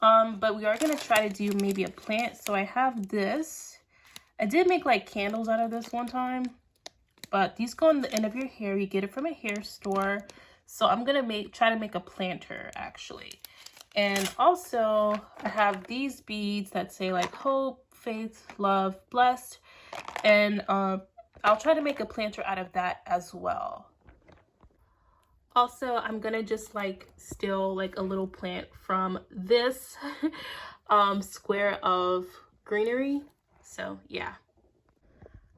But we are gonna try to do maybe a plant. So I have this. I did make like candles out of this one time, but these go in the end of your hair. You get it from a hair store. So I'm gonna try to make a planter actually. And also I have these beads that say like hope, faith, love, blessed. And I'll try to make a planter out of that as well. Also, I'm gonna just like steal like a little plant from this square of greenery. So yeah.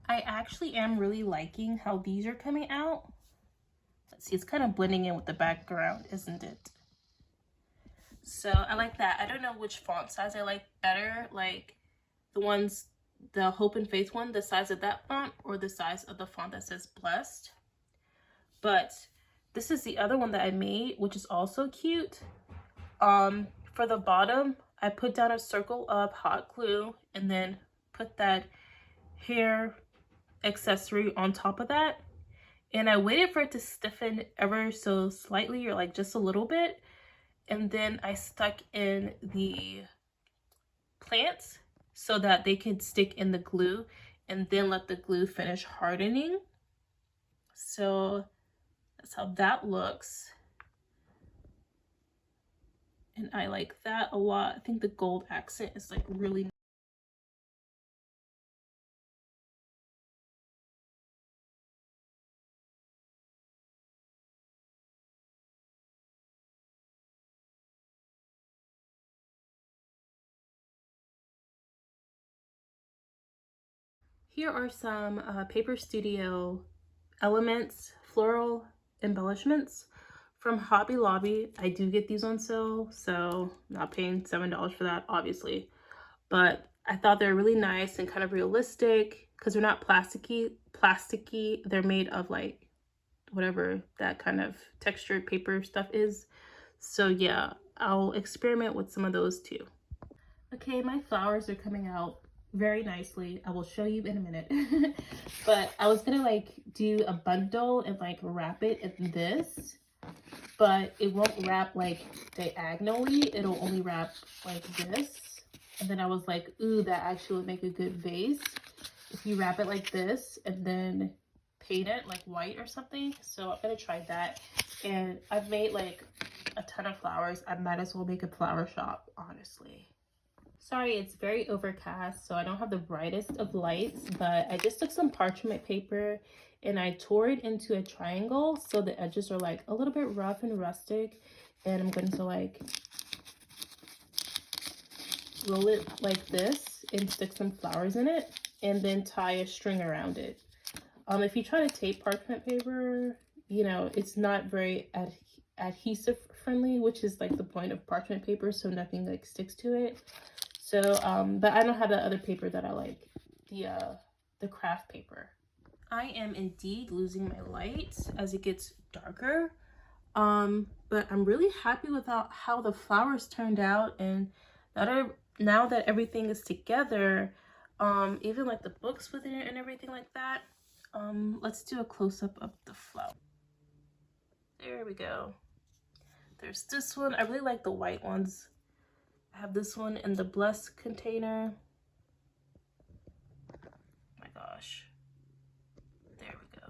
I actually am really liking how these are coming out. Let's see, it's kind of blending in with the background, isn't it? So I like that. I don't know which font size I like better, like the Hope and Faith one, the size of that font, or the size of the font that says blessed. But this is the other one that I made, which is also cute. For the bottom, I put down a circle of hot glue and then put that hair accessory on top of that. And I waited for it to stiffen ever so slightly, or like just a little bit. And then I stuck in the plants so that they could stick in the glue, and then let the glue finish hardening. So that's how that looks. And I like that a lot. I think the gold accent is like really nice. Here are some Paper Studio Elements floral embellishments from Hobby Lobby. I do get these on sale, so I'm not paying $7 for that, obviously. But I thought they're really nice and kind of realistic because they're not plasticky. They're made of like whatever that kind of textured paper stuff is. So yeah, I'll experiment with some of those too. Okay, my flowers are coming out very nicely. I will show you in a minute. But I was gonna like do a bundle and like wrap it in this, but it won't wrap like diagonally. It'll only wrap like this. And then I was like, ooh, that actually would make a good vase if you wrap it like this and then paint it like white or something. So I'm gonna try that. And I've made like a ton of flowers. I might as well make a flower shop, honestly. Sorry, it's very overcast, so I don't have the brightest of lights, but I just took some parchment paper and I tore it into a triangle so the edges are like a little bit rough and rustic. And I'm going to like roll it like this and stick some flowers in it and then tie a string around it. If you try to tape parchment paper, you know, it's not very adhesive friendly, which is like the point of parchment paper, so nothing like sticks to it. So, but I don't have that other paper that I like, the craft paper. I am indeed losing my light as it gets darker, but I'm really happy with how the flowers turned out, and now that everything is together, even like the books with it and everything like that. Let's do a close-up of the flower. There we go. There's this one. I really like the white ones. I have this one in the Bless container. Oh my gosh. There we go.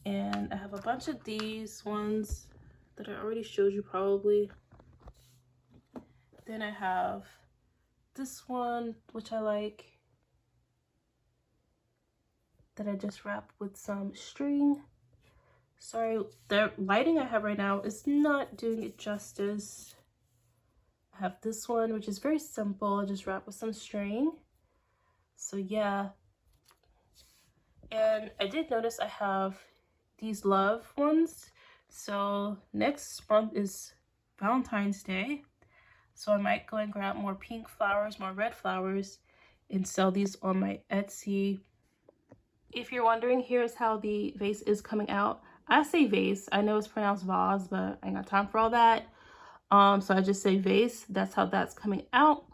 And I have a bunch of these ones that I already showed you probably. Then I have this one, which I like, that I just wrapped with some string. Sorry, the lighting I have right now is not doing it justice. I have this one, which is very simple, just wrapped with some string. So yeah. And I did notice I have these love ones. So next month is Valentine's Day. So I might go and grab more pink flowers, more red flowers, and sell these on my Etsy. If you're wondering, here's how the vase is coming out. I say vase. I know it's pronounced vase, but I ain't got time for all that. So I just say vase. That's how that's coming out.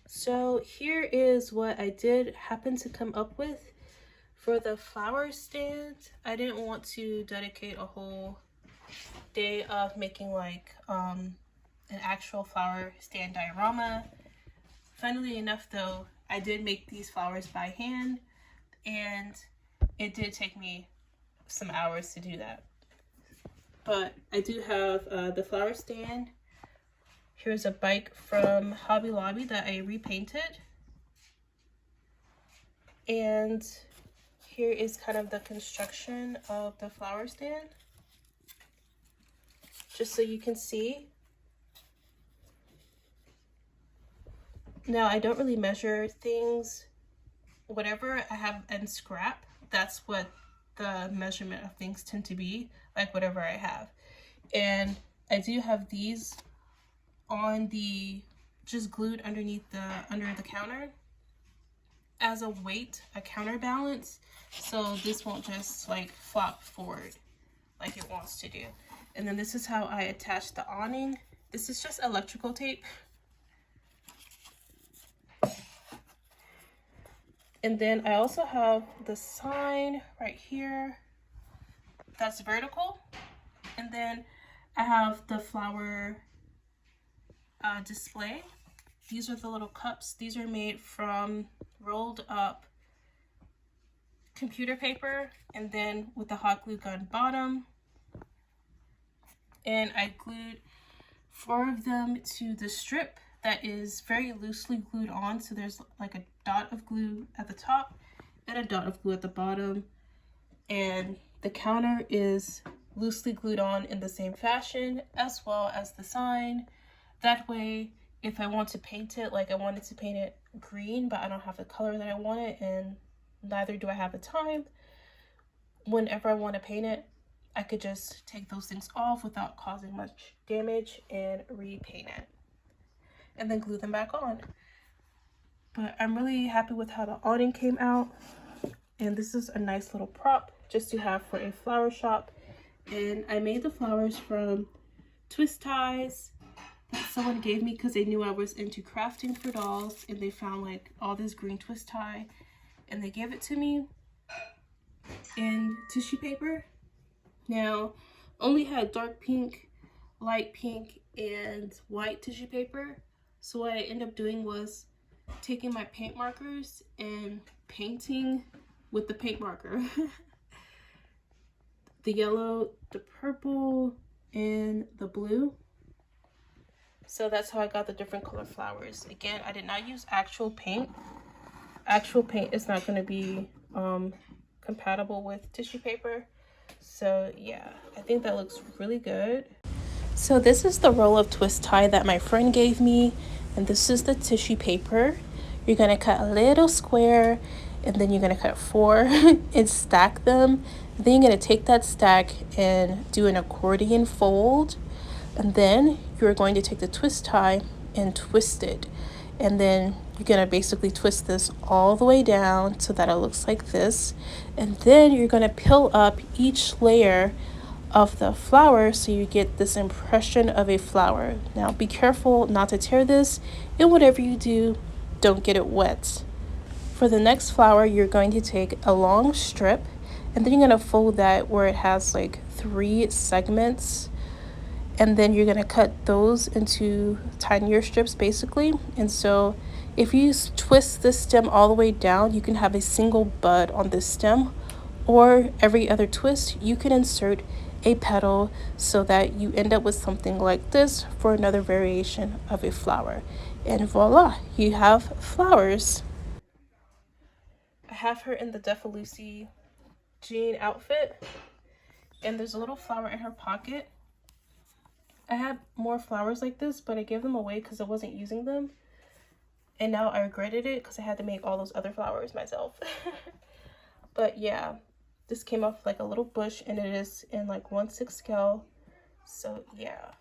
So here is what I did happen to come up with for the flower stand. I didn't want to dedicate a whole day of making like an actual flower stand diorama. Funnily enough though, I did make these flowers by hand, and it did take me some hours to do that. But I do have the flower stand. Here's a bike from Hobby Lobby that I repainted. And here is kind of the construction of the flower stand, just so you can see. Now, I don't really measure things. Whatever I have in scrap, that's what the measurement of things tend to be, like whatever I have. And I do have these on the, just glued underneath under the counter as a weight, a counterbalance, so this won't just like flop forward like it wants to do. And then this is how I attach the awning. This is just electrical tape. And then I also have the sign right here that's vertical. And then I have the flower display. These are the little cups. These are made from rolled up computer paper, and then with the hot glue gun bottom. And I glued 4 of them to the strip that is very loosely glued on. So there's like a dot of glue at the top and a dot of glue at the bottom. And the counter is loosely glued on in the same fashion, as well as the sign. That way, if I want to paint it, like I wanted to paint it green, but I don't have the color that I want it, and neither do I have the time, whenever I want to paint it, I could just take those things off without causing much damage and repaint it. And then glue them back on. But I'm really happy with how the awning came out. And this is a nice little prop just to have for a flower shop. And I made the flowers from twist ties that someone gave me because they knew I was into crafting for dolls, and they found like all this green twist tie, and they gave it to me in tissue paper. Now, only had dark pink, light pink, and white tissue paper. So what I ended up doing was taking my paint markers and painting with the paint marker. The yellow, the purple, and the blue. So that's how I got the different color flowers. Again, I did not use actual paint. Actual paint is not going to be compatible with tissue paper. So yeah, I think that looks really good. So this is the roll of twist tie that my friend gave me, and this is the tissue paper. You're going to cut a little square, and then you're going to cut 4 and stack them. Then you're going to take that stack and do an accordion fold, and then you're going to take the twist tie and twist it, and then you're going to basically twist this all the way down so that it looks like this, and then you're going to peel up each layer of the flower so you get this impression of a flower. Now be careful not to tear this, and whatever you do, don't get it wet. For the next flower, you're going to take a long strip, and then you're going to fold that where it has like 3 segments, and then you're going to cut those into tinier strips basically. And so if you twist this stem all the way down, you can have a single bud on this stem, or every other twist you can insert a petal so that you end up with something like this for another variation of a flower. And voila, you have flowers. I have her in the Defalucy jean outfit, and there's a little flower in her pocket. I had more flowers like this, but I gave them away because I wasn't using them, and now I regretted it because I had to make all those other flowers myself. But yeah, this came off like a little bush, and it is in like 1/6 scale. So yeah.